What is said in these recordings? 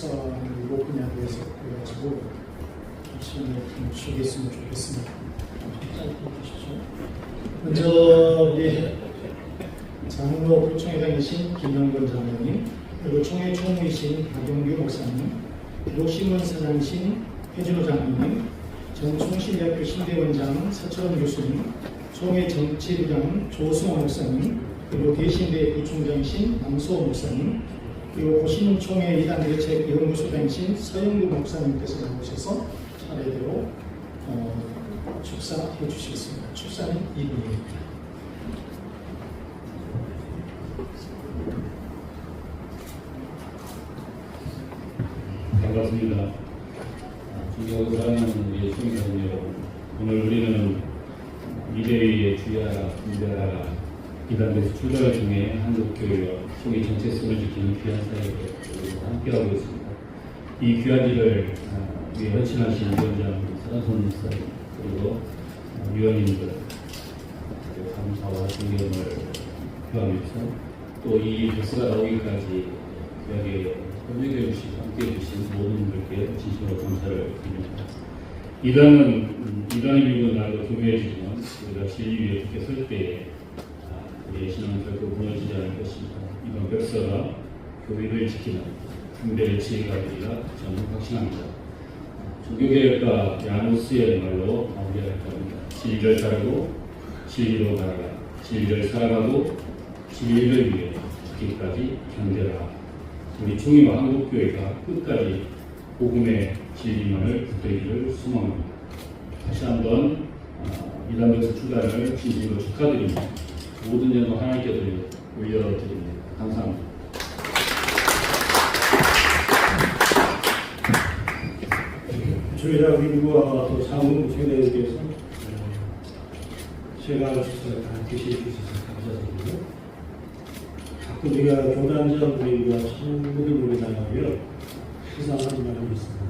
축사를 못 그냐고 해서 그래가지고 시간을 좀 주겠으면 좋겠습니다. 짧게 해주시죠. 먼저 우리 장로 불총회장이신 김영건 장로님, 그리고 총회 총무이신 박용규 목사님, 그리고 신문사장이신 해준호 장로님, 정충신대학교 신대원장 서철원 교수님, 총회 정치부장 조승호 목사님, 그리고 대신대 부총장이신 남소호 목사님, 그리고 고신문 총회 이단대책 연구소장이신 서영구 목사님께서 나오셔서 차례대로 축사해 주시겠습니다. 축사는 이분입니다. 반갑습니다. 존경하고 사랑하는 우리 시민여러분, 오늘 우리는 이대위의 주야라, 군대라, 이단대에서 출발 중에 한국교회와 총회 정체성을 지키는 귀한 사역을 함께하고 있습니다. 이 귀한 일을 위해 헌신하신 위원장 사랑선 목사 그리고 위원님들 감사와 존경을 표하면서 또 이 백서가 나오기까지 여기에 협력해 주시고 함께해 주신 모든 분들께 진심으로 감사를 드립니다. 이단을 밀고 나아가 교회지만 우리가 진리 위에 굳게 설 때에 우리의 신앙은 결코 무너지지 않을 것입니다. 이번 백서가 교회를 지키는 분별의 지혜가 되리라 저는 확신합니다. 종교개혁가 야누스의 말로 마무리할 겁니다. 진리를 따르고 진리로 나아가 진리를 살아가고 진리를 위해 죽기까지 견뎌라. 우리 총회와 한국교회가 끝까지 복음의 진리만을 붙들기를 소망합니다. 다시 한번 이단에서 출간을 진심으로 축하드립니다. 모든 영광 하나님께 올려드립니다. 감사합니다. 주의자 위부와 또 사무 세대에게서 제가 축사를 함께 해주셔서 감사드리고, 자꾸 우리가 교단장들과 성도들을 위하여 항상 하는 말이 있습니다.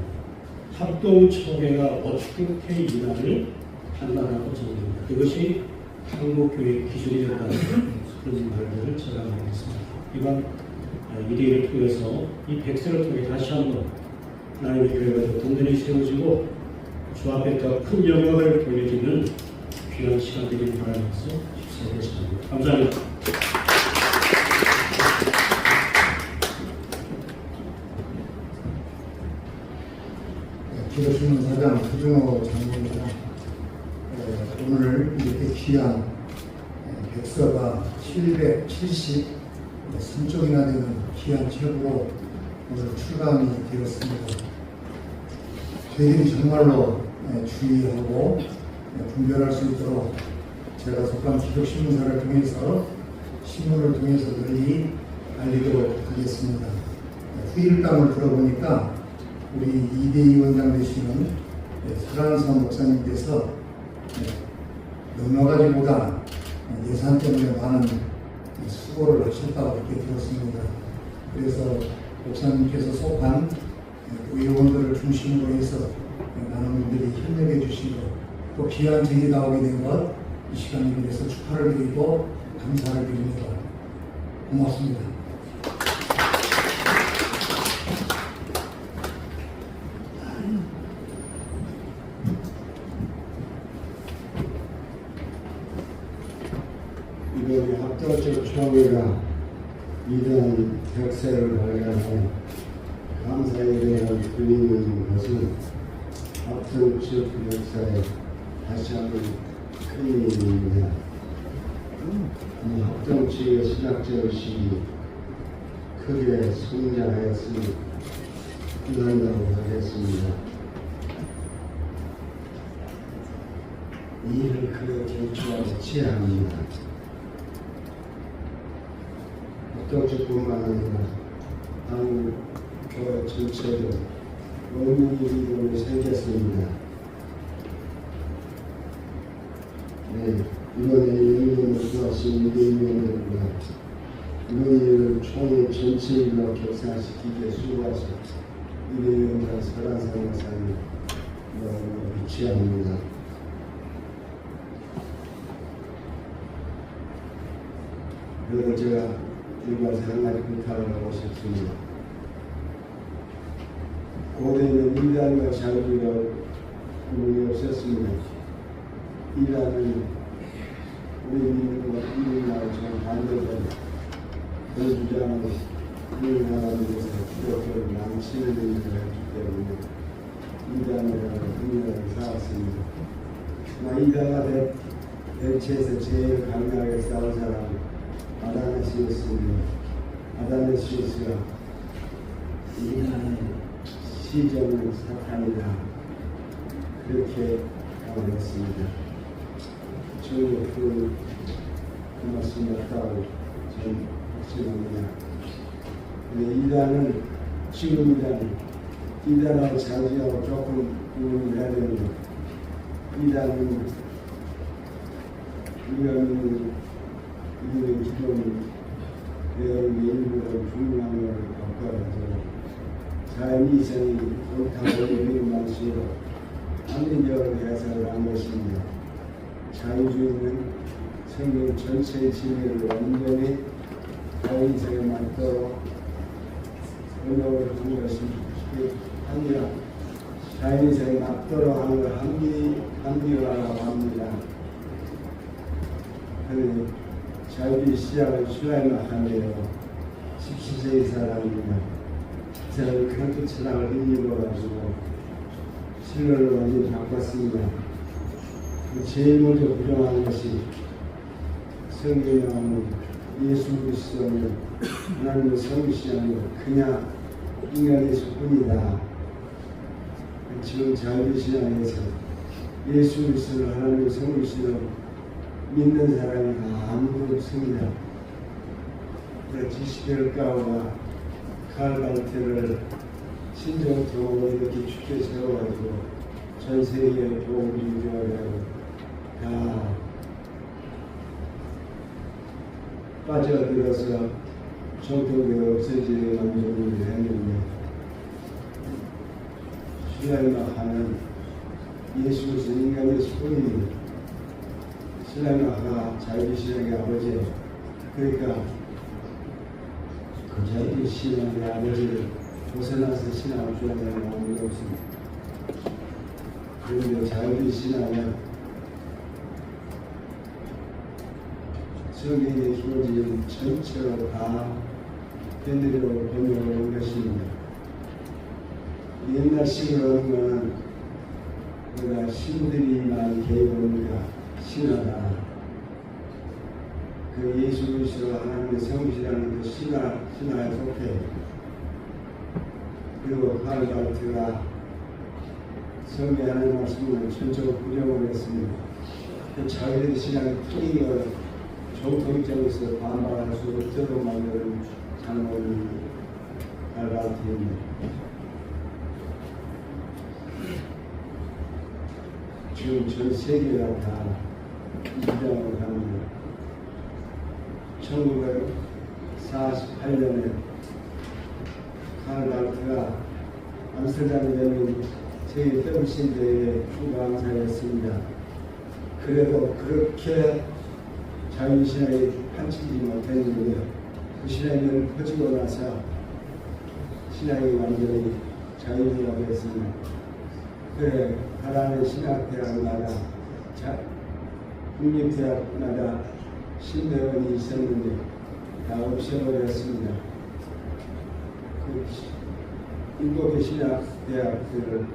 합동총회가 어떻게 이날을 판단하고 정립니다. 그것이 한국교회 기준이 된다는 그런 말들을 제가 하겠습니다. 이번 이대회를 통해서 이 백세를 통해 다시 한번 하나님의 교회가 더 든든히 세워지고 주 앞에 더 큰 영광을 돌려주는 귀한 시간 되기를 바라면서 축사하겠습니다. 감사합니다. 기도신문 사장 서준호 장로입니다. 오늘 이렇게 귀한 백서가 773쪽이나 되는 귀한 책으로 오늘 출간이 되었습니다. 저희들이 정말로 주의하고 분별할 수 있도록 제가 속한 기독신문사를 통해서 신문을 통해서 널리 알리도록 하겠습니다. 후일담을 들어보니까 우리 이대희 원장 되시는 서란선 목사님께서 여러 가지보다 예산 때문에 많은 수고를 하셨다고 이렇게 들었습니다. 그래서 목사님께서 속한 의원들을 중심으로 해서 많은 분들이 협력해 주시고 또 귀한 책이 나오게 된 것 이 시간에 대해서 축하를 드리고 감사를 드립니다. 고맙습니다. 이번 합동적 총회가 이런 벽세를 발견하고 감사의 대를 드리는 것은 합동적 역사에 다시 한번 큰 일입니다. 이 합동지의 신학적 의식이 크게 성장하였으니 기도한다고 하겠습니다. 이 일을 크게 경축하지 합니다. 합동지뿐만 아니라 한국 교회 전체도 의문이 생겼습니다. 네, 이번에 영문을 구하신 이대위원들과 이번 일을 총회 전체 일로 격상시키기에 수고하신 이대위원장 서란상 목사님 위치합니다. 그리고 제가 일반에서 한 가지 부탁을 하고 싶습니다. 고대에는 이단과 자유주의가 분명히 없었습니다. 이단은 우리 민족과 정반대된 그 주장을 우리나라에서 기독교를 망치는 의미가 있기 때문에 이단이라는 의미를 쌓았습니다. 이단과 대체에서 제일 강력하게 싸운 사람은 아다나시우스입니다. 아다나시우스가 이단의 시정은 사탄이다 그렇게 말했습니다. 저는 그 말씀 맞다고 저는 확신합니다. 이단은 지금 이단하고 자주하고 조금 구분을 해야 됩니다. 이단은 우리가 믿는 이들의 기존 배우의 일부를 중요한 것을 바꿔서 자연 이성이 옳다고 여기는 방식으로 합리적으로 해석을 한 것입니다. 자유주의는 성경 전체의 진리를 완전히 자연 이성에 맞도록 번역을 한 것이 아니라 자연 이성에 맞도록 하는 걸 합리화라고 합니다. 그런데 자유주의 시작을 슐라이마하네요. 17세기 사람입니다. 그 사람이 그렇게 철학을 힘입어가지고 신론을 완전히 바꿨습니다. 제일 먼저 부정하는 것이 성경에 나오는 예수 그리스도는 하나님의 성이시지 않고 그냥 인간의 수뿐이다. 지금 자유주의 신앙에서 예수 그리스도를 하나님의 성이시로 믿는 사람이 아무도 없습니다. 지시벨가오가 칼발트를 신정통으로 이렇게 쉽게 세워가지고 전 세계에 복음을 유지하려고 다 빠져들어서 정통교가 없어지는 완전히 했는데 슐라이마하는 예수 그리스도 인간의 수분입니다. 슐라이마하가 자유주의 신앙의 아버지예요. 그러니까 그 자유주의 신앙의 아버지를 벗어나서 신앙을 주장하는 아무도 없습니다. 그런데 자유주의 신앙은 성경에 주어진 전체로 다 편리로 번역을 한 것입니다. 옛날식으로 하는 것은 우리가 신들이만 개입하니까 신하다. 그 예수 그리스도 하나님의 성실하는 그 신하에 속해. 그리고 칼발트가 성경에 하나님 말씀을 전적으로 부정을 했습니다. 그 자기들의 신앙의 통일을 정통적에서 반발할 수 없도록 만드는 장본이 칼발트입니다. 지금 전 세계가 다 주장을 합니다. 1948년에 칼발트가 암스테르담에 열린 세계 fem신대회의 주강사였습니다. 그래도 그렇게 자유신앙이 판치지 못했는데요. 그 신앙이 퍼지고 나서 신앙이 완전히 자유주의가 됐습니다. 그래, 하나님의 신학대학마다 국립대학마다 신대원이 있었는데 다 없애버렸습니다. 그 7개 신학대학들을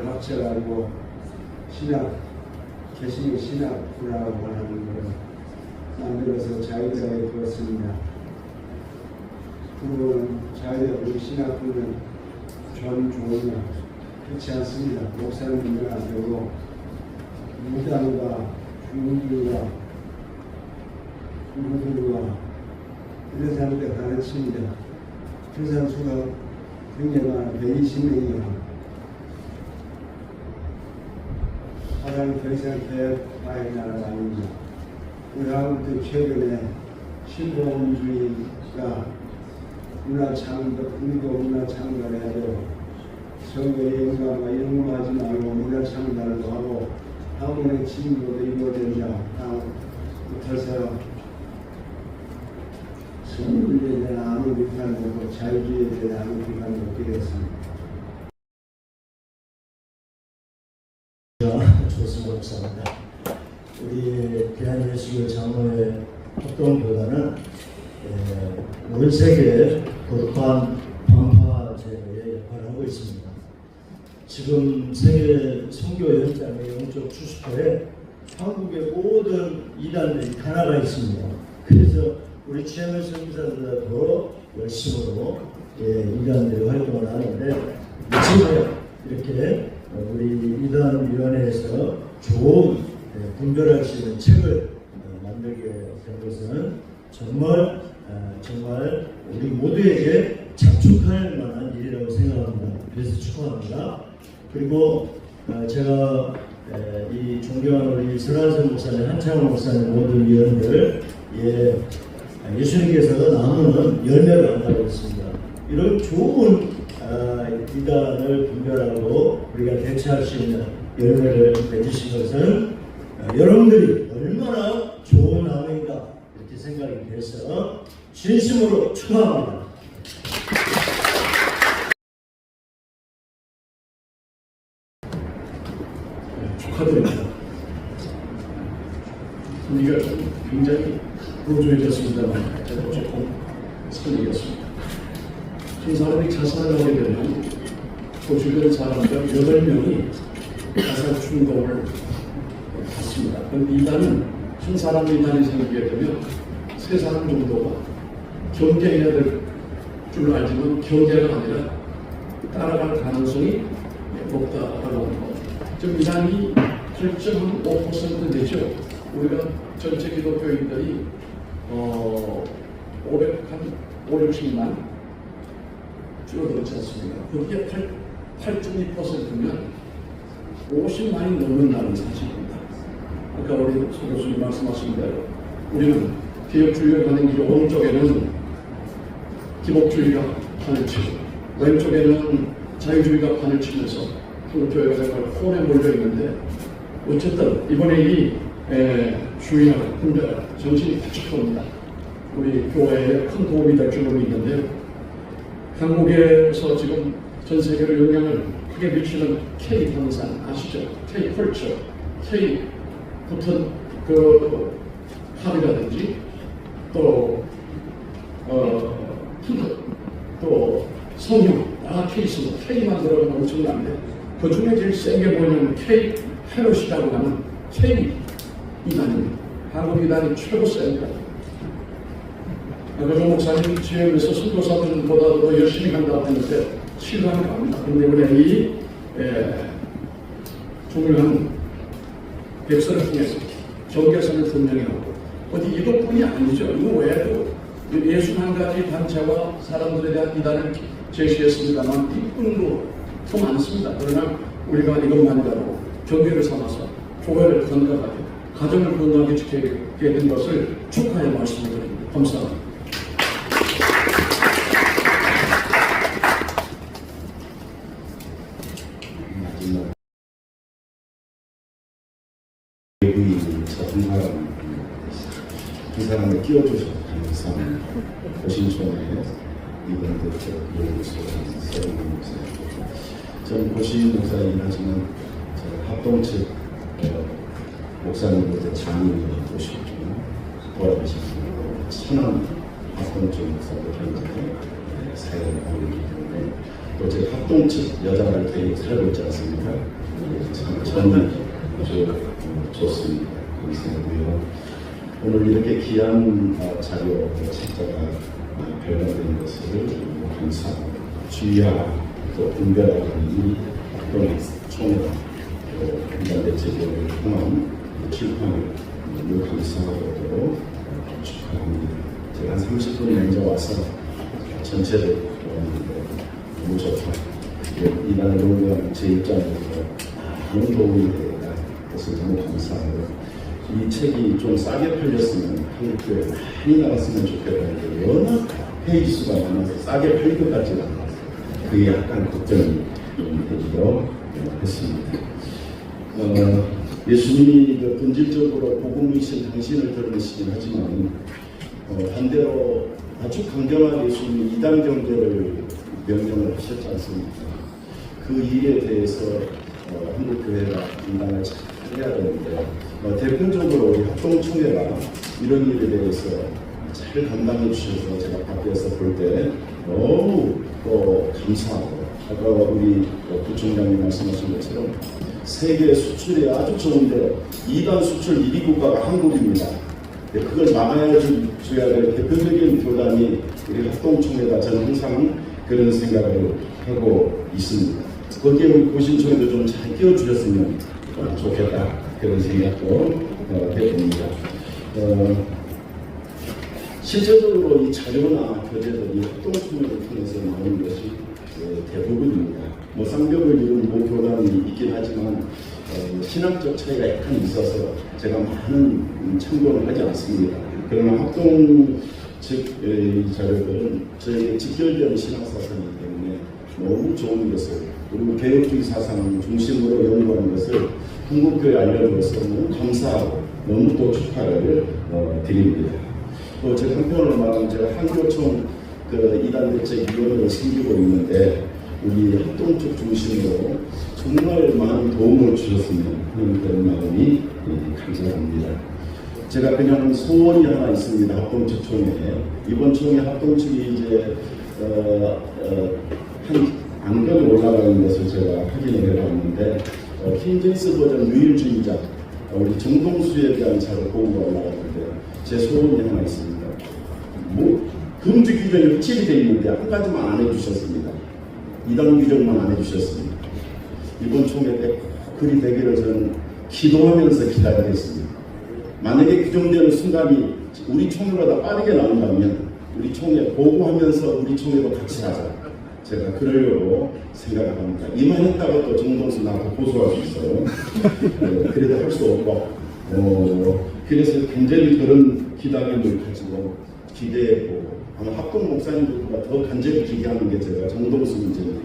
합쳐가지고 개신교 신학부라고 하는 걸 만들어서 자유대학에 두었습니다. 그분은 자유대학 신학부는 전종이나 그렇지 않습니다. 목사님들은 안 되고 무당과 중들과 부부들과 이런 사람들 가르칩니다. 그 사람 수가 굉장히 많아 120명이요. 하나님 더 이상 개혁할 나라가 아닙니다. 우리 한국도 최근에 신봉주의가 우리도 문화창달을 해도 성교의 영감과 이런 거 하지 말고 문화창달도 하고 학원의 진도도 이루어야 된다. 붙어서 성문에 대한 아무 비판도 없고 자유주의에 대한 아무 비판도 없게 됐습니다. 목사입니다. 우리 대한예수교 장로회 합동교단은 온 세계 거룩한 방파 제도의 역할을 하고 있습니다. 지금 세계 선교 현장의 영적 추수포에 한국의 모든 이단들이 다 나가 있습니다. 그래서 우리 최영일 선교사들보다 더 열심으로 이단들이 활동을 하는데 지금 이렇게 우리 이단위원회에서 좋은 분별할 수 있는 책을 만들게 된 것은 정말 우리 모두에게 자축할 만한 일이라고 생각합니다. 그래서 축하합니다. 그리고 제가 이 존경하는 우리 설한선 목사님, 한창원 목사님 모든 위원들 예수님께서 나무는 열매를 한다고 했습니다. 이런 좋은 이단을 분별하고 우리가 대처할 수 있는 열매를 맺으신 것은 여러분들이 얼마나 좋은 나무인가 이렇게 생각이 돼서 진심으로 축하합니다. 축하드립니다. 분위기가 굉장히 부조해졌습니다만 저도 조금 설레겠습니다. 한 사람이 자살을 하게 되면 그 주변 사람들 8명이 자살 충동을 받습니다. 그런데 이단은 한 사람 이단이 생기게 되면 3사람 정도가 경계해야 될 줄 알지만 경계가 아니라 따라갈 가능성이 높다라고 하는 것. 좀 이단이 8.5% 되죠. 우리가 전체 기독교인들이 560만 줄어들지 않습니까? 그게 8.2%면 50만이 넘는다는 사실입니다. 아까 우리 소 교수님 말씀하신 대로 우리는 개혁주의가 가는 길 오른쪽에는 기복주의가 판을 치고 왼쪽에는 자유주의가 판을 치면서 한국 교회가 정말 혼에 몰려 있는데 어쨌든 이번에 이 주의하고 분별 정신이 바짝합니다. 우리 교회에 큰 도움이 될 줄로 믿는데요. 한국에서 지금 전 세계로 영향을 크게 미치는 K 방산 아시죠? K 컬처, K 붙은 그 팝이라든지 또 핑크, 또 성형 다 K입니다. K만 들어가면 엄청난데 그 중에 제일 센 게 뭐냐면 K 패럿이라고 하는 K 이단입니다. 한국 이단이 최고 센니다. 조 목사님 지역에서 선교사들보다도 더 열심히 간다고 했는데 실감이 갑니다. 그런데 우리 이 중요한 백서를 통해서 경계선을 분명히 하고 어디 이것뿐이 아니죠. 이거 외에도 61가지 단체와 사람들에 대한 이단을 제시했습니다만 이뿐으로 더 많습니다. 그러나 우리가 이것만이라도 경계를 삼아서 교회를 건강하게 가정을 건강하게 지키게 된 것을 축하해 말씀드립니다. 감사합니다. 외부인 한 사람을 끼워주셔서 감사합니다. 고신촌에 이번 대표 연구소에 세우는 목사입니다. 저는 고신 목사이긴 하지만 합동측 목사님들 장인을 모시고 돌아가신 천안 합동측 목사님들 사역을 하고 있기 때문에 또 제가 합동측 여자를 데리고 살고 있지 않습니까? 저는 좋습니다. 감사하고요. 오늘 이렇게 귀한 자료 책자가 발간된 것을 감사하고 주의하고 또 분별하는 이 합동 총회 또 인간대책을 통한 출판을 너무 감사하고 축하합니다. 제가 한 30분 먼저 와서 전체를 보았는데 너무 좋다. 이단을 농구하는 제 입장에서 너무 도움이 되다. 그래서 너무 감사하고 이 책이 좀 싸게 팔렸으면 한국교회 많이 나갔으면 좋겠다는데 워낙 페이지 수가 많아서 싸게 팔릴 것 같지는 않아서 그게 약간 걱정이 되기도 했습니다. 예수님이 그 본질적으로 복음이신 당신을 드러내시긴 하지만 반대로 아주 강경한 예수님이 이단 경제를 명령을 하셨지 않습니까? 그 일에 대해서 한국교회가 이단을 잘 해야 되는데 대표적으로 우리 합동총회가 이런 일에 대해서 잘 감당해 주셔서 제가 밖에서 볼 때 너무 감사하고 아까 우리 부총장님 말씀하신 것처럼 세계 수출에 아주 좋은데 2단 수출 1위 국가가 한국입니다. 그걸 막아야 줘야 될 대표적인 교단이 우리 합동총회다. 저는 항상 그런 생각을 하고 있습니다. 거기에 우리 고신총회도 좀 잘 끼워주셨으면 좋겠다. 그런 생각도 해봅니다. 실제적으로 이 자료나 교재들이 합동총회를 통해서 나오는 것이 대부분입니다. 뭐 쌍벽을 이룬 모 교단이 있긴 하지만 신학적 차이가 약간 있어서 제가 많은 참고는 하지 않습니다. 그러나 합동 이 자료들은 저에게 직결된 신학사상이기 때문에 너무 좋은 것을 그리고 개혁주의 사상 중심으로 연구하는 것을 한국교회에 알려줘서 너무 감사하고 너무 또 축하를 드립니다. 또 제 한편으로 말하면 제가 한교총 이단 대책위원회를 섬기고 있는데 우리 합동쪽 중심으로 정말 많은 도움을 주셨으면 하는 그런 마음이 감사합니다. 제가 그냥 소원이 하나 있습니다. 합동측 총회에 이번 총회 합동측이 이제 한 안건이 올라가는 것을 제가 확인을 해봤는데 킹제임스 버전 유일주의자 우리 정동수에 대한 자료 보고가 올라갔는데 제 소원이 하나 있습니다. 뭐 금주 규정이 확실히 되어 있는데 한 가지만 안 해주셨습니다. 이단 규정만 안 해주셨습니다. 이번 총회 때 그리 되기를 저는 기도하면서 기다리겠습니다. 만약에 규정되는 순간이 우리 총회보다 빠르게 나온다면 우리 총회 보고하면서 우리 총회도 같이 하자. 제가 그러려고 생각을 합니다. 이만했다가 또 정동수 나한테 고소할 수 있어요. 그래도 할 수 없고 그래서 굉장히 그런 기다림을 가지고 기대해보고 아마 합동 목사님들보다 더 간절히 기대하는 게 제가 정동수 문제입니다.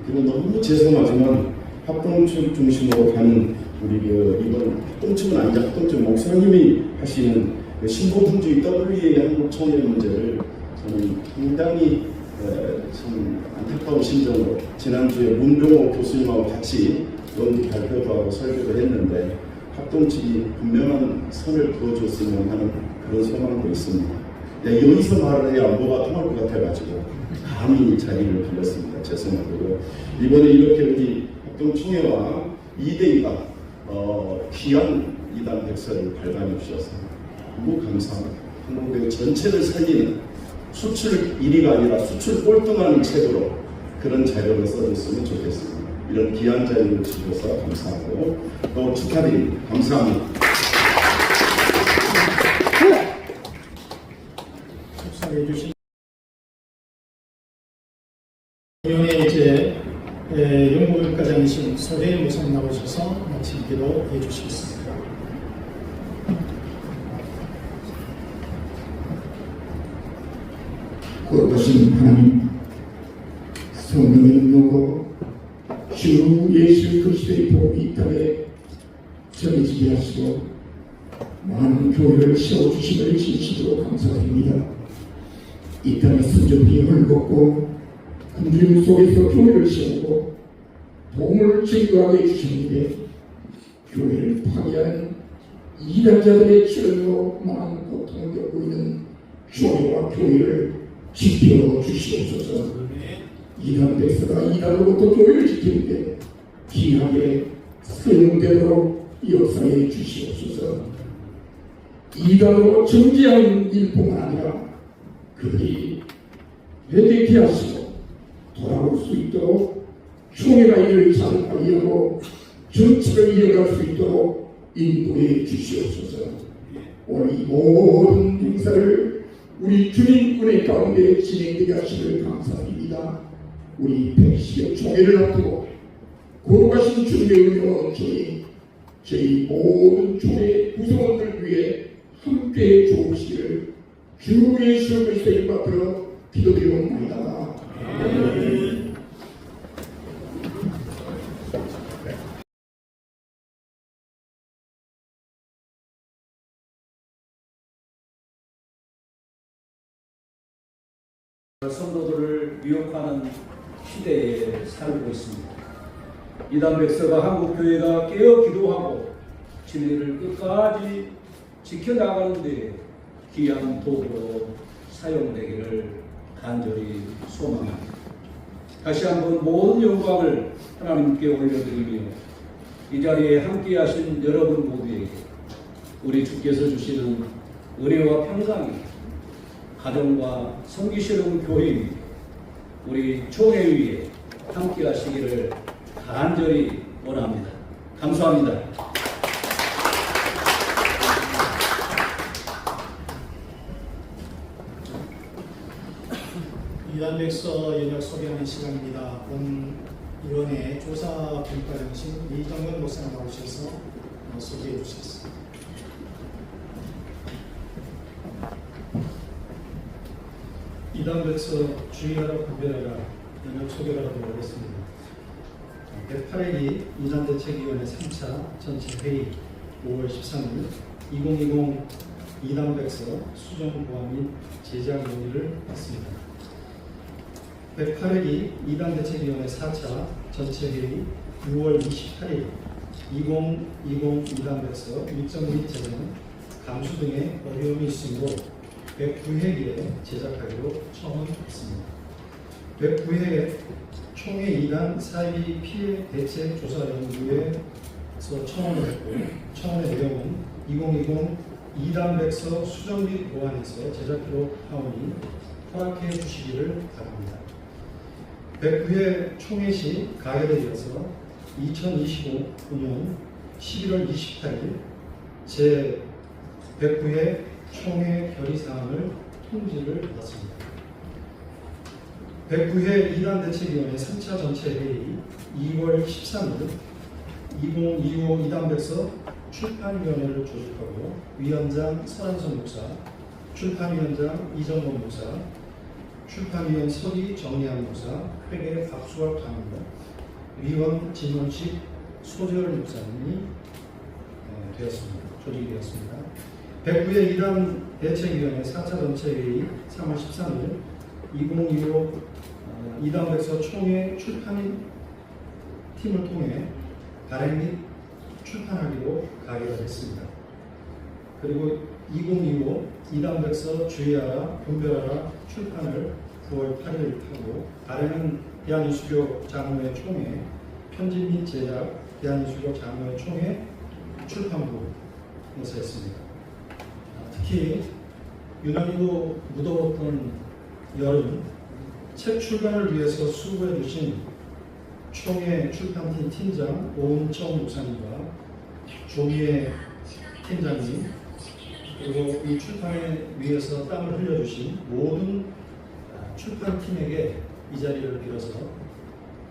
그리고 너무 죄송하지만 합동측 중심으로 가는 우리 이번 합동측은 아니죠. 합동측 목사님이 하시는 신보분주의 WEA 한국총회 문제를 저는 상당히 참 안타까운 심정으로 지난주에 문병호 교수님하고 같이 연구 발표도 하고 설교도 했는데 합동측이 분명한 선을 그어줬으면 하는 그런 소망도 있습니다. 여기서 말을 해야 뭐가 통할 것 같아가지고 감히 자리를 빌렸습니다. 죄송하고요. 이번에 이렇게 우리 합동총회와 2대2가 귀한 이단 백서를 발간해 주셔서 너무 감사합니다. 한국의 전체를 살리는 수출 1위가 아니라 수출 꼴등하는 책으로 그런 자료를 써줬으면 좋겠습니다. 이런 귀한 자료를 주셔서 감사하고 또 축하드립니다. 감사합니다. 축사해 주신 위원회 이제 연구과장이신 서대 목사님 나오셔서 마침 기도해 주시겠습니다. 거룩하신 하나님, 성령의 능력으로 주 예수 그리스도의 복이 이 땅에 전해지게 하시고 많은 교회를 세워주심을 진심으로 감사드립니다. 이 땅에 선전이 헐벗고 군중 속에서 교회를 세우고 도움을 증거하게 해주셨는데 교회를 파괴하는 이단자들의 출현으로 많은 고통을 겪고 있는 교회와 교회를 지켜주시옵소서. 이단 백서가 이단으로부터 교회를 지키는데 귀하게 사용되도록 역사해 주시옵소서. 이단으로 정지하는 일뿐만 아니라 그들이 회개케 하시고 돌아올 수 있도록 총회가 이를 잘 관리하고 정치를 이어갈 수 있도록 인도해 주시옵소서. 오늘 이 모든 행사를 우리 주님 은혜 가운데 진행되게 하시길 감사드립니다. 우리 110여 총회를 앞두고 거룩하신 주님의 은혜와 은총이 저희 모든 총회 구성원들 위해 함께 주옵시기를 주 예수 그리스도의 이름 받들어 기도드리옵나이다. 성도들을 미혹하는 시대에 살고 있습니다. 이단 백서가 한국 교회가 깨어 기도하고 진리를 끝까지 지켜나가는 데 귀한 도구로 사용되기를 간절히 소망합니다. 다시 한번 모든 영광을 하나님께 올려드리며 이 자리에 함께하신 여러분 모두에게 우리 주께서 주시는 은혜와 평강이 가정과 섬기시는 교회 우리 총회 위에 함께하시기를 간절히 원합니다. 감사합니다. 이단백서 연역 소개하는 시간입니다. 본 이번에 조사 평가장신 이정근 목사님 나오셔서 소개해 주시겠습니다. 이단백서 주의하라 구별하라 연역 소개를 하도록 하겠습니다. 108회기 이단대책위원회 3차 전체 회의 5월 13일 2020 이단백서 수정 보완 및 제작 논의를 했습니다. 108회기 2단 대책위원회 4차 전체 회의 6월 28일 2020 2단백서 일정 및 제정, 감수 등의 어려움이 있으므로 109회기에 제작하기로 청원했습니다. 109회 총회 2단 사이비 피해 대책 조사 연구에서 청원을 했고 청원의 내용은 2020 2단백서 수정 및 보완해서 제작기로 하오니 허락해 주시기를 바랍니다. 109회 총회 시 가결에 이어서 2025년 11월 28일 제 109회 총회 결의사항을 통지를 받았습니다. 109회 2단 대책위원회 3차 전체 회의 2월 13일 2025 2단백서 출판위원회를 조직하고 위원장 서한선 목사, 출판위원장 이정범 목사, 출판위원 서기 정리한 목사, 회계 박수학 강의원, 위원 진원식 소재열 목사님이 되었습니다. 조직이 되었습니다. 109회 2단 대책위원회 4차 전체 회의 3월 13일 2025 2단백서 총회 출판인 팀을 통해 발행 및 출판하기로 가결을 했습니다. 그리고 2025 2단백서 주의하라 분별하라 출판을 9월 8일 하고 발행은 대한이수교 장로회 총회 편집 및 제작 대한이수교 장로회 총회 출판부에서 했습니다. 특히 유난히도 무더웠던 여름 책 출간을 위해서 수고해 주신 총회 출판팀 팀장 오은청 목사님과 조미애 팀장님 그리고 이 출판에 위해서 땀을 흘려주신 모든 출판팀에게 이 자리를 빌어서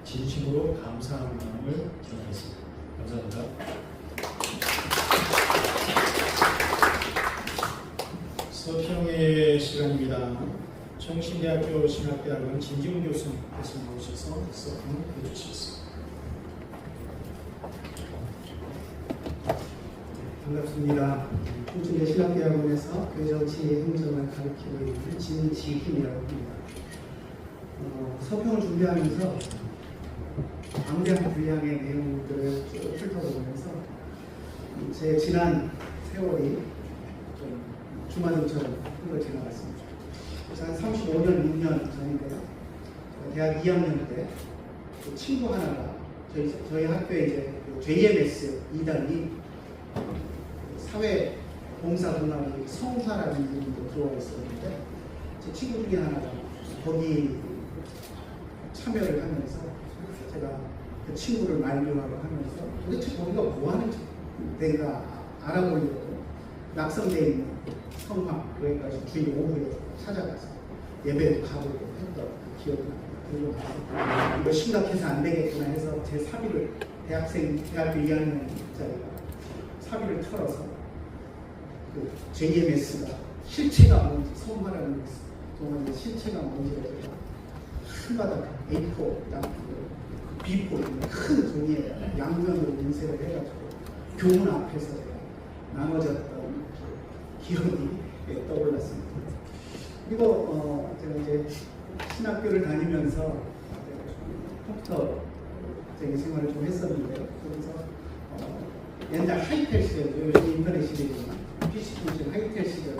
진심으로 감사하는 마음을 전하겠습니다. 감사합니다. 서평의 시간입니다. 정신대학교 신학대학원 진지훈 교수님께서 나오셔서 서평을 해주시겠습니다. 반갑습니다. 홍준의 신학대학원에서 교정치 행정을 가르치고 있는 진지훈이라고 합니다. 서평을 준비하면서 방대한 분량의 내용들을 쭉 훑어보면서 제 지난 세월이 좀 주마등처럼 흘러 지나갔습니다. 한 35년, 6년 전인데요. 대학 2학년 때 친구 하나가 저희 학교에 이제 JMS 2단이 사회 봉사 동아리 성사라는 이름으로 들어와 있었는데 제 친구 중에 하나가 거기 참여를 하면서 제가 그 친구를 만류하고 하면서 도대체 거기가 뭐 하는 데인가 알아보려고 낙성대에 있는 성화 거기까지 주일 오후에 찾아가서 예배도 가보고 했던 기억이 납니다. 그리고 이거 심각해서 안 되겠구나 해서 제 사비를 대학교 2학년짜리가 사비를 털어서 그 JMS가 실체가 뭔지 성화라는 동안의 실체가 뭔지를 제가 한바닥 A4 B4 큰 종이에 양면으로 인쇄를 해가지고 교문 앞에서 제가 나눠졌던 기억이 떠올랐습니다. 그리고 제가 이제 신학교를 다니면서 컴퓨터적인 생활을 좀 했었는데요. 그래서 옛날 하이텔 시절이죠. 요즘 인터넷 시대지만 PC통신 하이텔 시절에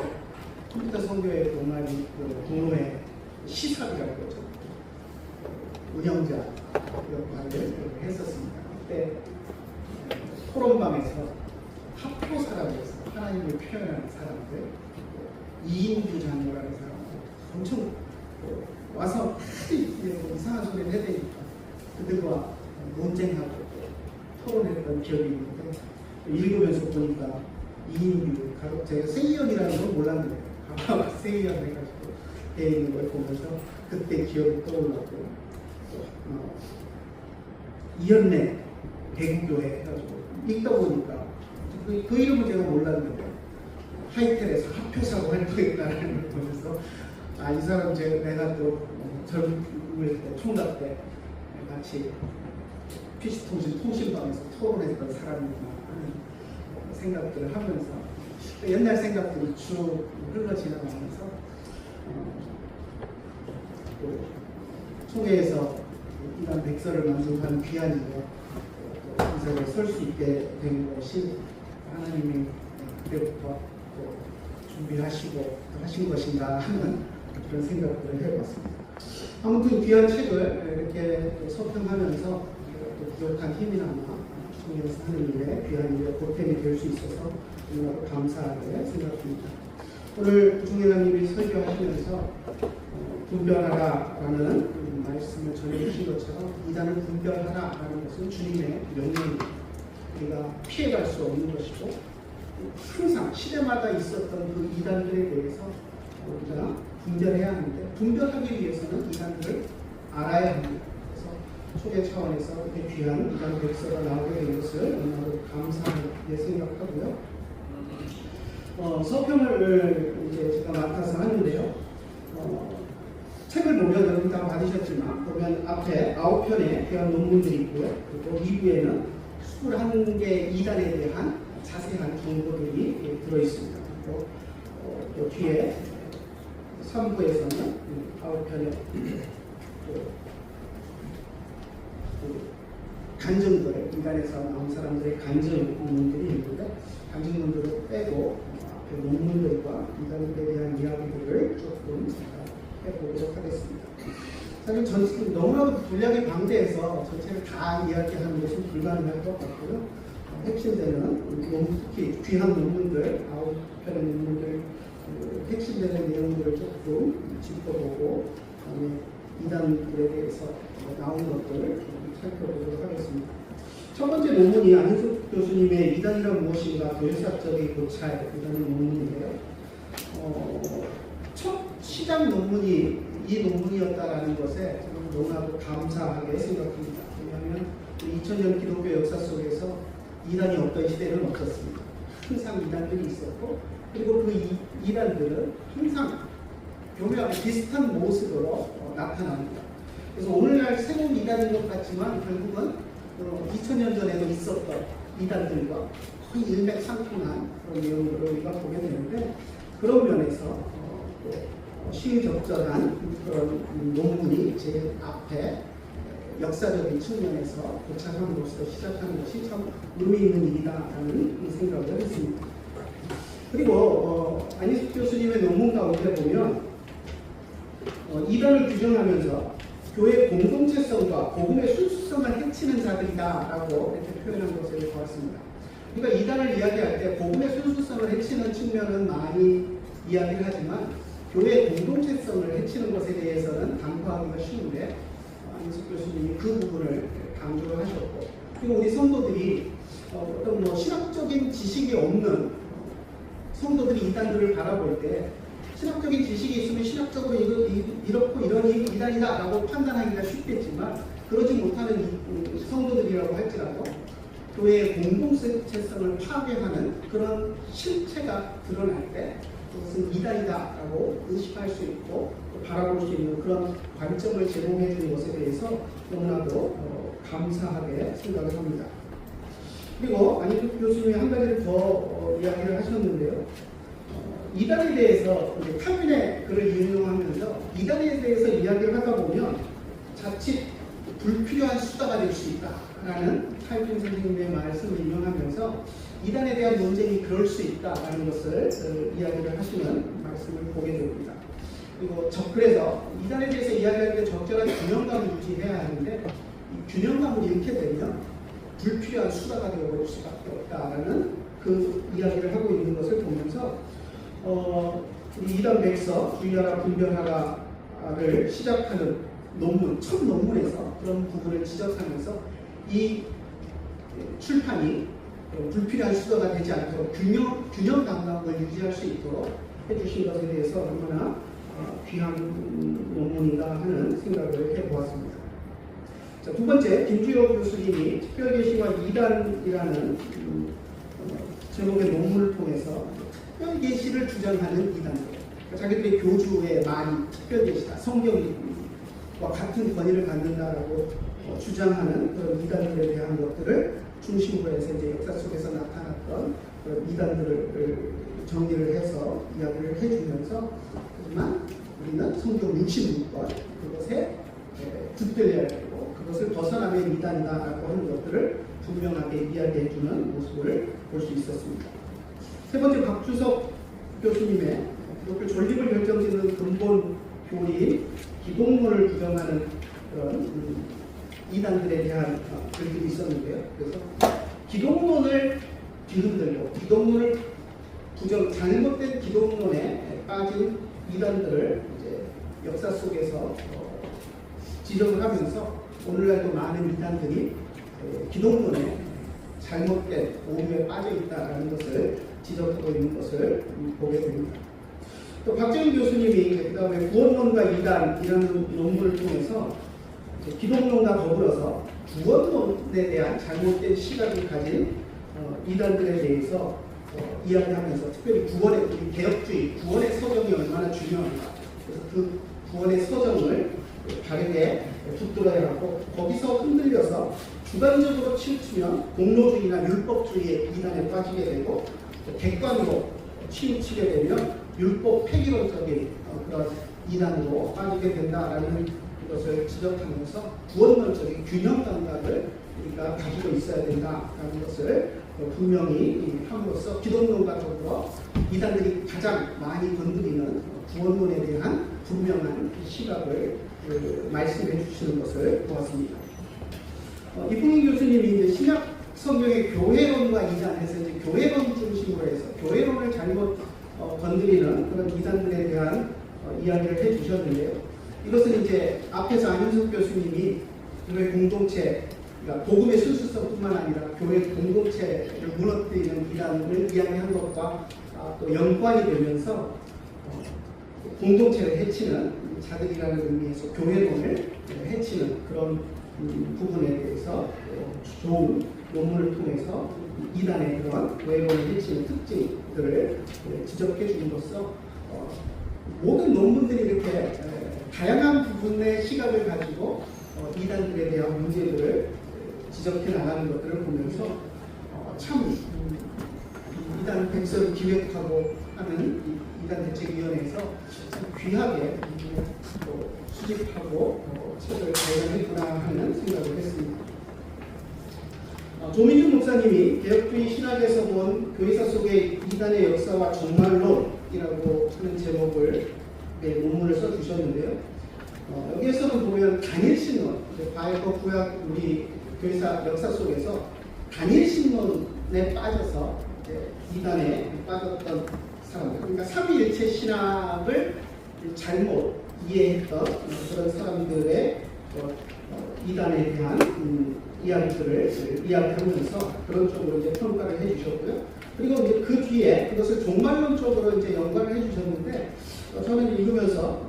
컴퓨터 선교회 동아리 그 동호회 시사비라고 그러죠. 운영자 역할을 했었습니다. 그때 토론방에서 합포사라고 해서 하나님을 표현하는 사람들, 이인규 장로라는 사람들 엄청 와서 이상한 소리를 해대니까 그들과 논쟁하고 토론했던 기억이 있는데 읽으면서 보니까 이인규, 제가 세이연이라는 걸 몰랐는데 세이연 해가지고 돼 있는 걸 보면서 그때 기억이 떠올랐고 이연래 대구교회 해가지고 읽다 보니까 그 이름은 제가 몰랐는데 하이텔에서 합표사고 활동했다는 걸 보면서 이 사람 내가 또 젊을 때 총각 때 같이 PC통신 통신방에서 토론했던 사람이구나 하는 생각들을 하면서 옛날 생각들이 쭉 흘러 지나가면서 또 총회에서 이런 백서를 만들어가는 귀한 일에 이 자리에 설 수 있게 된 것이 하나님이 그때부터 준비하시고 하신 것인가 하는 그런 생각들을 해봤습니다. 아무튼 귀한 책을 이렇게 소통하면서 부족한 힘이 남아 총회에서 하는 일에 귀한 일에 보탬이 될 수 있어서 너무나도 감사하게 생각합니다. 오늘 중회장님이 설교하시면서 분별하라라는 말씀을 전해주신 것처럼 이단을 분별하라라는 것은 주님의 명령입니다. 우리가 피해갈 수 없는 것이고 항상 시대마다 있었던 그 이단들에 대해서 우리가 분별해야 하는데 분별하기 위해서는 이단들을 알아야 합니다. 그래서 초대 차원에서 이렇게 귀한 이단 백서가 나오게 된 것을 너무나도 감사하게 생각하고요. 서평을 이제 제가 맡아서 하는데요. 책을 보면 여러분 다 받으셨지만 보면 앞에 9편에 대한 논문들이 있고요. 그리고 2부에는 21개 이단에 대한 자세한 정보들이 들어있습니다. 그리고 또 뒤에 3부에서는 9편의 간증들, 인간에서 나온 사람들의 간증문들이 있는데 간증문들을 빼고 앞에 논문들과 인간들에 대한 이야기들을 조금 해보도록 하겠습니다. 사실 전 너무나도 분량이 방대해서 전체를 다 이야기하는 것은 불가능할 것 같고요. 핵심되는 특히 귀한 논문들, 9편의 논문들 핵심되는 내용들을 조금 짚어보고 이단들에 대해서 나온 것들을 살펴보도록 하겠습니다. 첫 번째 논문이 안희숙 교수님의 이단이란 무엇인가 교회사적인 고찰이라는 논문인데요. 첫 시작 논문이 이 논문이었다라는 것에 저는 너무나도 감사하게 생각합니다. 왜냐하면 2000년 기독교 역사 속에서 이단이 없던 시대는 없었습니다. 항상 이단들이 있었고 그리고 그 이단들은 항상 교회와 비슷한 모습으로 나타납니다. 그래서 오늘날 새로운 이단인 것 같지만 결국은 2000년 전에도 있었던 이단들과 거의 일맥상통한 그런 내용들을 우리가 보게 되는데 그런 면에서 시의적절한 그런 논문이 제 앞에 역사적인 측면에서 고찰함으로써 시작하는 것이 참 의미 있는 일이다라는 생각을 했습니다. 그리고 안희숙 교수님의 논문 가운데 보면 이단을 규정하면서 교회 공동체성과 복음의 순수성을 해치는 자들이다라고 이렇게 표현한 것을 보았습니다. 그러니까 이단을 이야기할 때 복음의 순수성을 해치는 측면은 많이 이야기를 하지만 교회의 공동체성을 해치는 것에 대해서는 간과하기가 쉬운데 안희숙 교수님이 그 부분을 강조를 하셨고 그리고 우리 성도들이 어떤 신학적인 지식이 없는 성도들이 이단들을 바라볼 때 신학적인 지식이 있으면 신학적으로 이렇고 이런 이단이다 라고 판단하기가 쉽겠지만 그러지 못하는 성도들이라고 할지라도 교회의 공동체성을 파괴하는 그런 실체가 드러날 때 그것은 이단이다 라고 의식할 수 있고 바라볼 수 있는 그런 관점을 제공해 주는 것에 대해서 너무나도 감사하게 생각을 합니다. 그리고 안희숙 교수님이 한 가지를 더 이야기를 하셨는데요. 이단에 대해서 칼빈의 글을 인용하면서 이단에 대해서 이야기를 하다 보면 자칫 불필요한 수다가 될 수 있다라는 칼빈 선생님의 말씀을 인용하면서 이단에 대한 논쟁이 그럴 수 있다라는 것을 이야기를 하시는 말씀을 보게 됩니다. 그리고 그래서 이단에 대해서 이야기할 때 적절한 균형감을 유지해야 하는데 이 균형감을 잃게 되면 불필요한 수다가 되어버릴 수밖에 없다라는 그 이야기를 하고 있는 것을 보면서 우리 이단 백서 주의하라 분별하라를 시작하는 논문, 첫 논문에서 그런 부분을 지적하면서 이 출판이 불필요한 수다가 되지 않도록 균형 감각을 유지할 수 있도록 해주신 것에 대해서 얼마나 귀한 논문인가 하는 생각을 해보았습니다. 자, 두 번째, 김주혁 교수님이 특별계시와 이단이라는 제목의 논문을 통해서 특별계시를 주장하는 이단들, 그러니까 자기들의 교주의 말이 특별계시다, 성경과 같은 권위를 갖는다라고 주장하는 그런 이단들에 대한 것들을 중심으로 해서 이제 역사 속에서 나타났던 그런 이단들을 정리를 해서 이야기를 해주면서, 하지만 우리는 성경 66권 그것에 붙들려야 되고 그것을 벗어나면 이단이다라고 하는 것들을 분명하게 이야기해주는 모습을 볼 수 있었습니다. 세 번째, 박주석 교수님의 기독교 존립을 결정짓는 근본 교리인 기독론을 부정하는 그런 이단들에 대한 글들이 있었는데요. 그래서 기독론을 뒤흔들고 기독론을 잘못된 기독론에 빠진 이단들을 이제 역사 속에서 지적을 하면서 오늘날도 많은 이단들이 기독론에 잘못된 오류에 빠져 있다는 것을 지적하고 있는 것을 보게 됩니다. 또 박정희 교수님이 그 다음에 구원론과 이단이라는 논문을 통해서 기독론과 더불어서 구원론에 대한 잘못된 시각을 가진 이단들에 대해서 이야기하면서 특별히 구원의 우리 개혁주의, 구원의 서정이 얼마나 중요한가, 그래서 그 구원의 서정을 바르게 붙들어야 하고 거기서 흔들려서 주관적으로 치우치면 공로주의나 율법주의의 이단에 빠지게 되고 객관으로 치우치게 되면 율법 폐기론적인 그런 이단으로 빠지게 된다라는 것을 지적하면서 구원론적인 균형 감각을 우리가 가지고 있어야 된다라는 것을 분명히 함으로써 기독론과 더불어 이단들이 가장 많이 건드리는 구원론에 대한 분명한 시각을 말씀해 주시는 것을 보았습니다. 이풍인 교수님이 이제 신약 성경의 교회론과 이단에서 이제 교회론 중심으로 해서 교회론을 잘못 건드리는 그런 이단들에 대한 이야기를 해 주셨는데요. 이것은 이제 앞에서 안윤석 교수님이 교회 공동체, 그러니까 복음의 순수성뿐만 아니라 교회 공동체를 무너뜨리는 이단을 이야기한 것과 또 연관이 되면서 공동체를 해치는 자들이라는 의미에서 교회론을 해치는 그런 부분에 대해서 좋은 논문을 통해서 이단의 그런 교회론을 해치는 특징들을 지적해 줌으로써 모든 논문들이 이렇게 다양한 부분의 시각을 가지고 이단들에 대한 문제들을 지적해 나가는 것들을 보면서 참 이단 백서를 기획하고 하는 이단 대책위원회에서 참 귀하게 수집하고 책을 발간했구나 하는 생각을 했습니다. 조민준 목사님이 개혁주의 신학에서 본 교회사 속의 이단의 역사와 종말론이라고 하는 제목을 논문을 써주셨는데요. 여기에서는 보면 단일신론, 과거 구약 우리 교회사 역사 속에서 단일신론에 빠져서 이단에 빠졌던 사람들, 그러니까 삼위일체 신학을 잘못 이해했던 그런 사람들의 이단에 대한 이야기들을 이야기하면서 그런 쪽으로 이제 평가를 해주셨고요. 그리고 이제 그 뒤에 그것을 종말론적으로 이제 연관을 해주셨는데 저는 읽으면서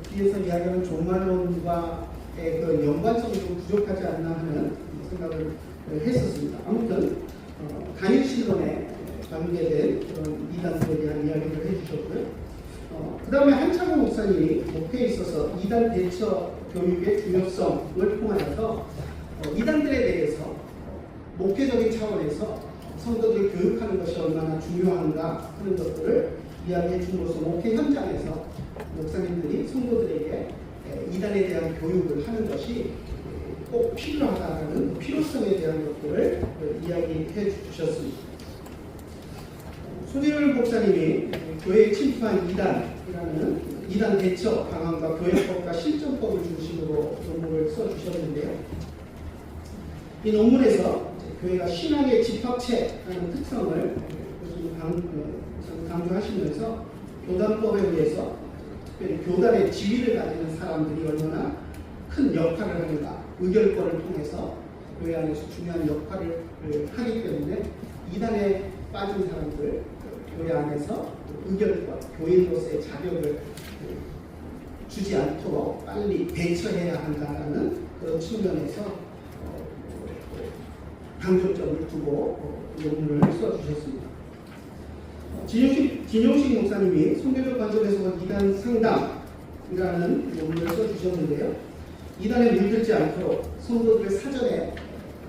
뒤에서 이야기하는 종말론과의 그 연관성이 좀 부족하지 않나 하는 생각을 했었습니다. 아무튼 단일신론에 관계된 그런 이단들에 대한 이야기를 해주셨고요. 그 다음에 한창호 목사님이 목회에 있어서 이단 대처 교육의 중요성을 통하여서 이단들에 대해서 목회적인 차원에서 성도들을 교육하는 것이 얼마나 중요한가 하는 것들을 이야기해 줌으로써 목회 현장에서 목사님들이 성도들에게 이단에 대한 교육을 하는 것이 꼭 필요하다는 필요성에 대한 것들을 이야기해 주셨습니다. 손희열 목사님이 교회에 침투한 이단 대처 방안과 교회법과 실정법을 중심으로 논문을 써주셨는데요. 이 논문에서 교회가 신앙의 집합체라는 특성을 강조하시면서 교단법에 의해서 특별히 교단의 지위를 가지는 사람들이 얼마나 큰 역할을 하는가, 의결권을 통해서 교회 안에서 중요한 역할을 하기 때문에 이단에 빠진 사람들, 교회 안에서 의결권, 교인으로서의 자격을 주지 않도록 빨리 대처해야 한다는 그런 측면에서 강조점을 두고 논문을 써주셨습니다. 진용식 목사님이 성경적 관점에서 본 이단 상담이라는 논문을 써주셨는데요. 이단에 물들지 않도록 성도들을 사전에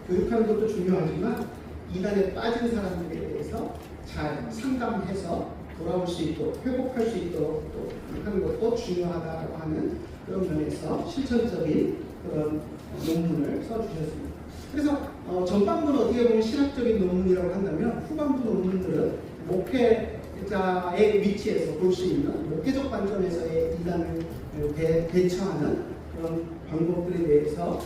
교육하는 것도 중요하지만 이단에 빠진 사람들에 대해서 잘 상담해서 돌아올 수 있도록, 회복할 수 있도록 또 하는 것도 중요하다고 하는 그런 면에서 실천적인 그런 논문을 써주셨습니다. 그래서 전반부는 어떻게 보면 신학적인 논문이라고 한다면 후반부 논문들은 목회자의 위치에서 볼 수 있는 목회적 관점에서의 이단을 대처하는 그런 방법들에 대해서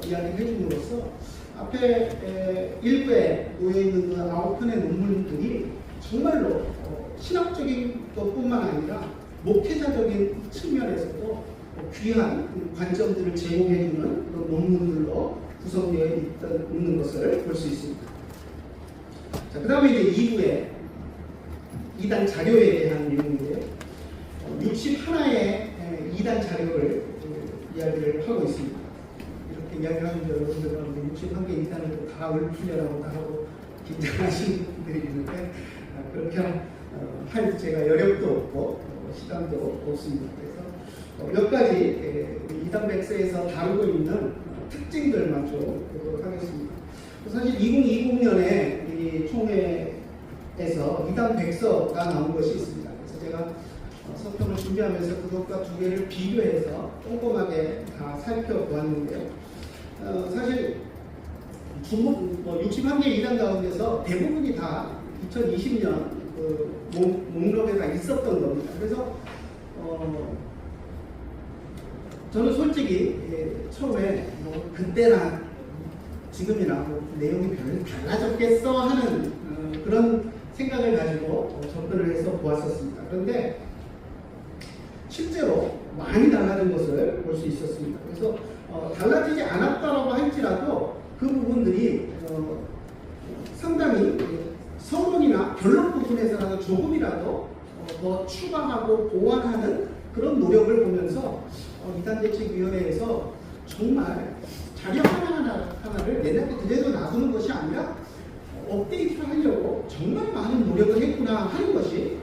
이야기해 줌으로써 앞에 일부에 놓여있는 그 9편의 논문들이 정말로 신학적인 것뿐만 아니라 목회자적인 측면에서도 귀한 관점들을 제공해주는 그런 논문들로 구성되어 있는 것을 볼 수 있습니다. 자, 그 다음에 이제 2부에 이단 자료에 대한 내용인데요. 61의 이단 자료를 이야기를 하고 있습니다. 이렇게 이야기하는 여러분들은 61개 이단을 다 읊으려고 하고 긴장하시는 분들이 있는데 그렇게 할 제가 여력도 없고 시간도 없습니다. 그래서 몇 가지 이단 백서에서 다루고 있는 특징들만 좀 보도록 하겠습니다. 사실 2020년에 이 총회에서 이단 백서가 나온 것이 있습니다. 그래서 제가 서평을 준비하면서 그것과 두 개를 비교해서 꼼꼼하게 다 살펴보았는데요. 사실 61개 이단 가운데서 대부분이 다 2020년 그 목록에 다 있었던 겁니다. 그래서 저는 솔직히 처음에 그때나 지금이나 내용이 별로 달라졌겠어 하는 그런 생각을 가지고 접근을 해서 보았었습니다. 그런데 실제로 많이 달라진 것을 볼 수 있었습니다. 그래서 달라지지 않았다라고 할지라도 그 부분들이 상당히 서론이나 결론 부분에서라도 조금이라도 더 추가하고 보완하는 그런 노력을 보면서 이단대책위원회에서 정말 자료 하나를 내내 그대로 놔두는 것이 아니라 업데이트를 하려고 정말 많은 노력을 했구나 하는 것이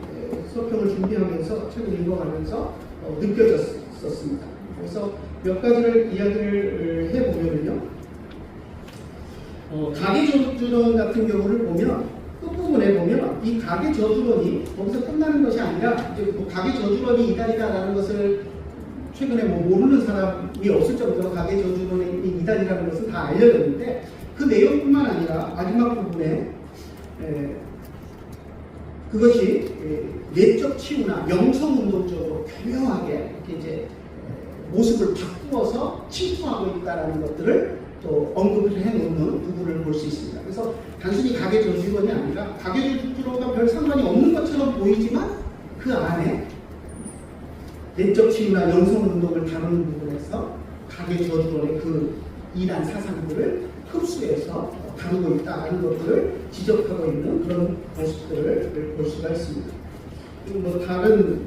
서평을 준비하면서 책을 읽어가면서 느껴졌었습니다. 그래서 몇 가지를 이야기를 해보면요. 가계저주론 같은 경우를 보면 끝부분에 보면 이 가계저주론이 거기서 끝나는 것이 아니라 이제 가계저주론이 이단이다라는 것을 최근에 모르는 사람이 없을 정도로 가계저주론이 이단이라는 것은 다 알려졌는데 그 내용뿐만 아니라 마지막 부분에 그것이 내적 치유나 영성운동 쪽으로 교묘하게 이렇게 이제 모습을 바꾸어서 침투하고 있다는 것들을 또 언급을 해놓는 부분을 볼 수 있습니다. 그래서 단순히 가계저주론이 아니라 가계저주론과 별 상관이 없는 것처럼 보이지만 그 안에 내적 치유나 영성운동을 다루는 부분에서 가계저주론의 그 이단 사상들을 흡수해서 다루고 있다는 것들을 지적하고 있는 그런 모습들을 볼 수가 있습니다. 그리고 다른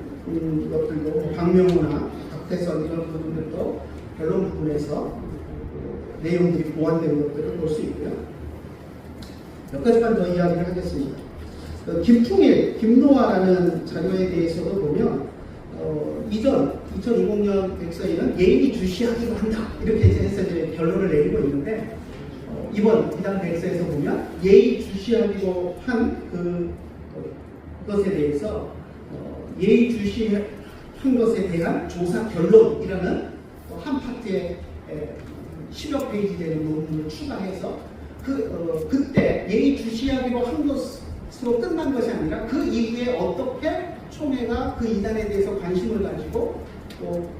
것들도 박명호나 박태선 이런 부분들도 결론 부분에서 내용들이 보완된 것들을 볼 수 있고요. 몇 가지만 더 이야기를 하겠습니다. 김풍일, 김노아라는 자료에 대해서도 보면 이전 2020년 백서에는 예인이 주시하기로 한다 이렇게 해서 이제 결론을 내리고 있는데 이번 이단 백서에서 보면 예의 주시하기로 한 그것에 대해서 예의 주시한 것에 대한 조사 결론이라는 한 파트에 10여 페이지 되는 논문을 추가해서 그때 예의주시하기로 한 것으로 끝난 것이 아니라 그 이후에 어떻게 총회가 그 이단에 대해서 관심을 가지고 또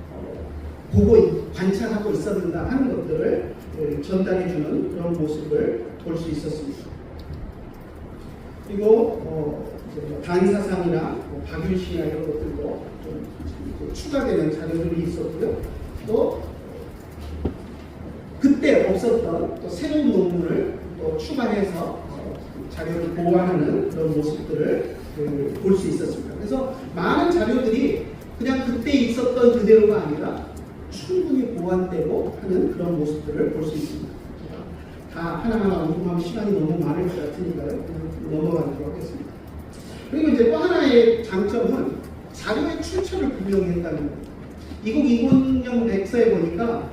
보고 관찰하고 있었는가 하는 것들을 전달해주는 그런 모습을 볼 수 있었습니다. 그리고 단사상이나 박윤씨나 이런 것들도 좀 추가되는 자료들이 있었고요. 또 그때 없었던 또 새로운 논문을 또 추가해서 자료를 보완하는 그런 모습들을 볼 수 있었습니다. 그래서 많은 자료들이 그냥 그때 있었던 그대로가 아니라 충분히 보완되고 하는 그런 모습들을 볼 수 있습니다. 다 하나하나 언급하면 시간이 너무 많을 것 같으니까요. 넘어가도록 하겠습니다. 그리고 이제 또 하나의 장점은 자료의 출처를 분명히 했다는 겁니다. 2020년 백서에 보니까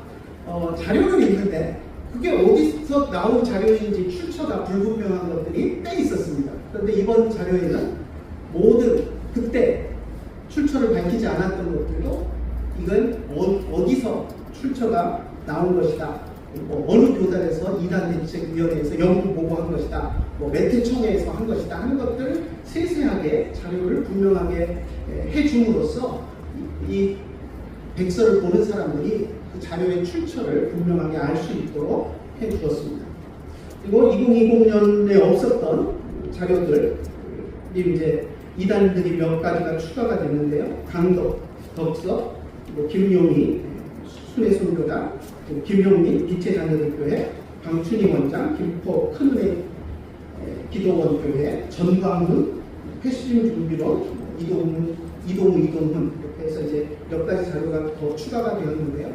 자료는 있는데 그게 어디서 나온 자료인지 출처가 불분명한 것들이 꽤 있었습니다. 그런데 이번 자료에는 모든 그때 출처를 밝히지 않았던 것들도 이건 어디서 출처가 나온 것이다. 어느 교단에서 이단대책위원회에서 연구 보고한 것이다. 매태청회에서 한 것이다 하는 것들을 세세하게 자료를 분명하게 해줌으로써 이 백서를 보는 사람들이 그 자료의 출처를 분명하게 알 수 있도록 해주었습니다. 그리고 2020년에 없었던 자료들이 이제 이단들이 몇 가지가 추가가 됐는데요. 강덕, 덕석, 김용희, 순회선교단, 김용민, 빛의자녀들교회, 방춘희 원장, 김포 큰은혜 기도원교회, 전광훈, 패시즘 준비론, 이동훈 이렇게 해서 이제 몇 가지 자료가 더 추가가 되었는데요.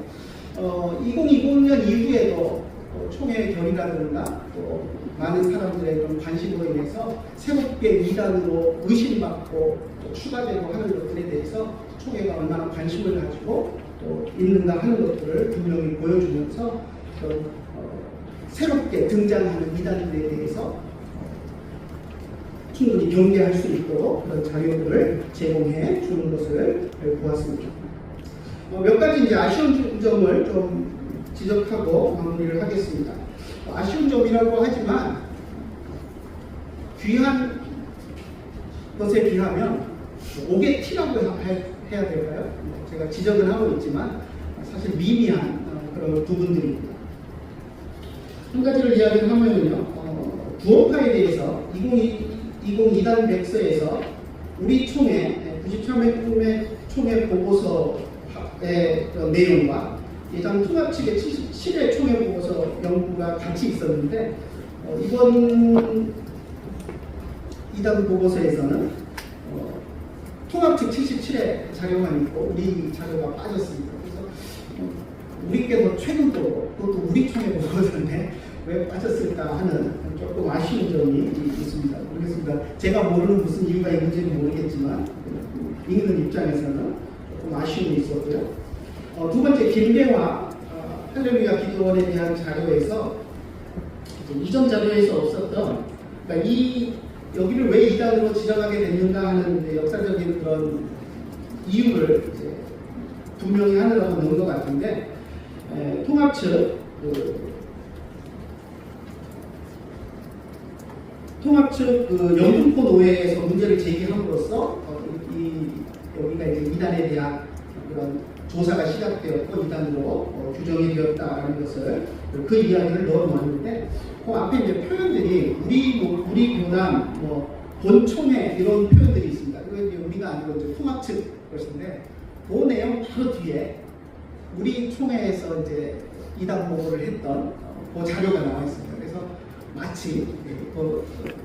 2020년 이후에도 총회 결의라든가 또 많은 사람들의 그런 관심으로 인해서 새롭게 이단으로 의심받고 또 추가되고 하는 것들에 대해서 총회가 얼마나 관심을 가지고 또 있는가 하는 것들을 분명히 보여주면서 새롭게 등장하는 이단들에 대해서 충분히 경계할 수 있도록 그런 자료들을 제공해 주는 것을 보았습니다. 몇 가지 이제 아쉬운 점을 좀 지적하고 마무리를 하겠습니다. 아쉬운 점이라고 하지만 귀한 것에 비하면 옥의 티라고 해야 될까요? 제가 지적을 하고 있지만 사실 미미한 그런 부분들입니다. 한 가지를 이야기를 하면요, 구원파에 대해서 2002단 백서에서 우리 총회 93회 총회 보고서의 내용과 예당 통합 측의 77회 총회 보고서 연구가 같이 있었는데 이번 이단 보고서에서는 통합 측 77회 자료만 있고 우리 자료가 빠졌습니다. 그래서 우리 게 더 최근 보고 그것도 우리 총회 보고서인데 왜 빠졌을까 하는 조금 아쉬운 점이 있습니다. 모르겠습니다. 제가 모르는 무슨 이유가 있는지는 모르겠지만 읽는 입장에서는 조금 아쉬움이 있었고요. 두 번째 김대화 할렐루야 기도원에 대한 자료에서 이전 자료에서 없었던 그러니까 여기를 왜 이단으로 지정하게 됐는가 하는 역사적인 그런 이유를 이제 분명히 하느라고 넣은 것 같은데 통합 측 영등포 노회에서 문제를 제기함으로써 여기가 이제 이단에 대한 그런 조사가 시작되었고 이단으로 규정이 되었다라는 것을 그 이야기를 넣어놓았는데 그 앞에 이제 표현들이 우리 교단 본총회 이런 표현들이 있습니다. 이건 이제 우리가 아니고 이제 통합 측 것인데 그 내용 바로 뒤에 우리 총회에서 이제 이단 보고를 했던 그 자료가 나와 있습니다. 그래서 마치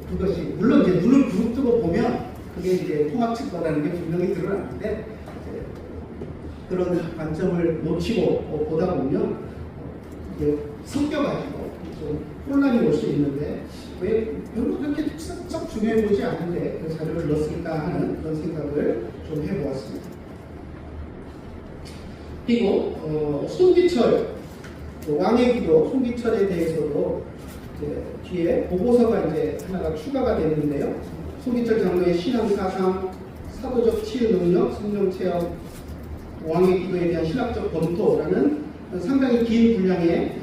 그것이 물론 이제 눈을 부릅뜨고 보면 그게 이제 통합 측 거라는 게 분명히 드러나는데 그런 관점을 놓치고 보다 보면 섞여가지고 좀 혼란이 올 수 있는데 왜 별로 그렇게 썩 중요해 보이지 않은데 그 자료를 넣었을까 하는 그런 생각을 좀 해보았습니다. 그리고 송기철 왕의 기도 송기철에 대해서도 뒤에 보고서가 이제 하나가 추가가 됐는데요. 송기철 장로의 신앙사상, 사도적 치유 능력, 성령 체험, 왕의 기도에 대한 신학적 검토라는 상당히 긴 분량의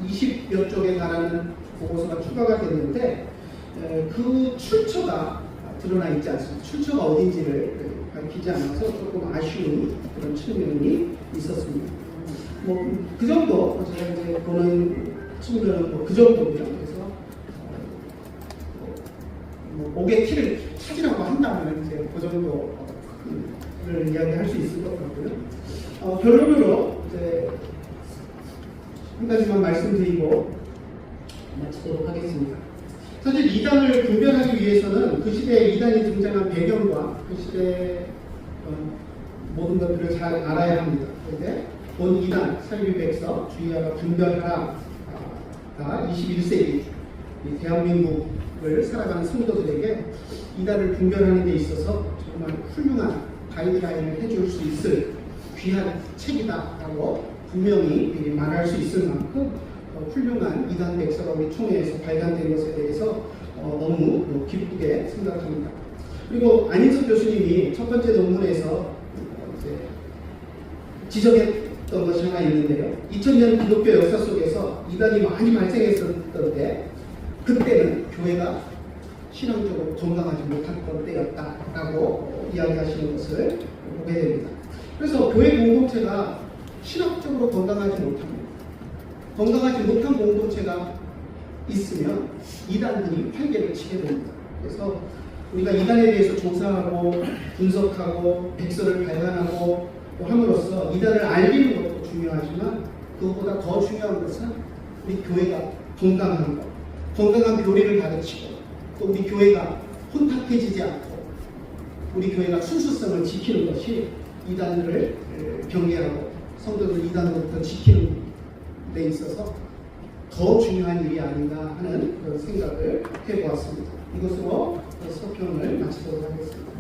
20여 쪽에 달하는 보고서가 추가가 됐는데 그 출처가 드러나 있지 않습니다. 출처가 어딘지를 밝히지 않아서 조금 아쉬운 그런 측면이 있었습니다. 뭐 그 정도 제가 이제 보는 측면은 뭐 그 정도고요. 그래서 뭐 목의 티를 찾으라고 한다면 이제 그 정도를 이야기할 수 있을 것 같고요. 결론으로 이제 한 가지만 말씀드리고 마치도록 하겠습니다. 사실 이단을 분별하기 위해서는 그 시대에 이단이 등장한 배경과 그 시대의 모든 것들을 잘 알아야 합니다. 그런데 본 이단, 살규백서, 주의하라 분별하라가 21세기 대한민국을 살아가는 성도들에게 이단을 분별하는 데 있어서 정말 훌륭한 가이드라인을 해줄 수 있을 귀한 책이다라고 분명히 말할 수 있을 만큼 훌륭한 이단 백서가 우리 총회에서 발간된 것에 대해서 너무 기쁘게 생각합니다. 그리고 안인석 교수님이 첫 번째 논문에서 지적했던 것이 하나 있는데요. 2000년 기독교 역사 속에서 이단이 많이 발생했었던 때 그때는 교회가 신앙적으로 건강하지 못했던 때였다라고 이야기하시는 것을 보게 됩니다. 그래서 교회 공동체가 신학적으로 건강하지 못합니다. 건강하지 못한 공동체가 있으면 이단들이 활개를 치게 됩니다. 그래서 우리가 이단에 대해서 조사하고 분석하고 백서를 발간하고 함으로써 이단을 알리는 것도 중요하지만 그것보다 더 중요한 것은 우리 교회가 건강한 것, 건강한 교리를 가르치고 또 우리 교회가 혼탁해지지 않고 우리 교회가 순수성을 지키는 것이 이단들을 경계하고 성도들 이단으로부터 지키는 데 있어서 더 중요한 일이 아닌가 하는 그런 생각을 해보았습니다. 이것으로 서평을 마치도록 하겠습니다.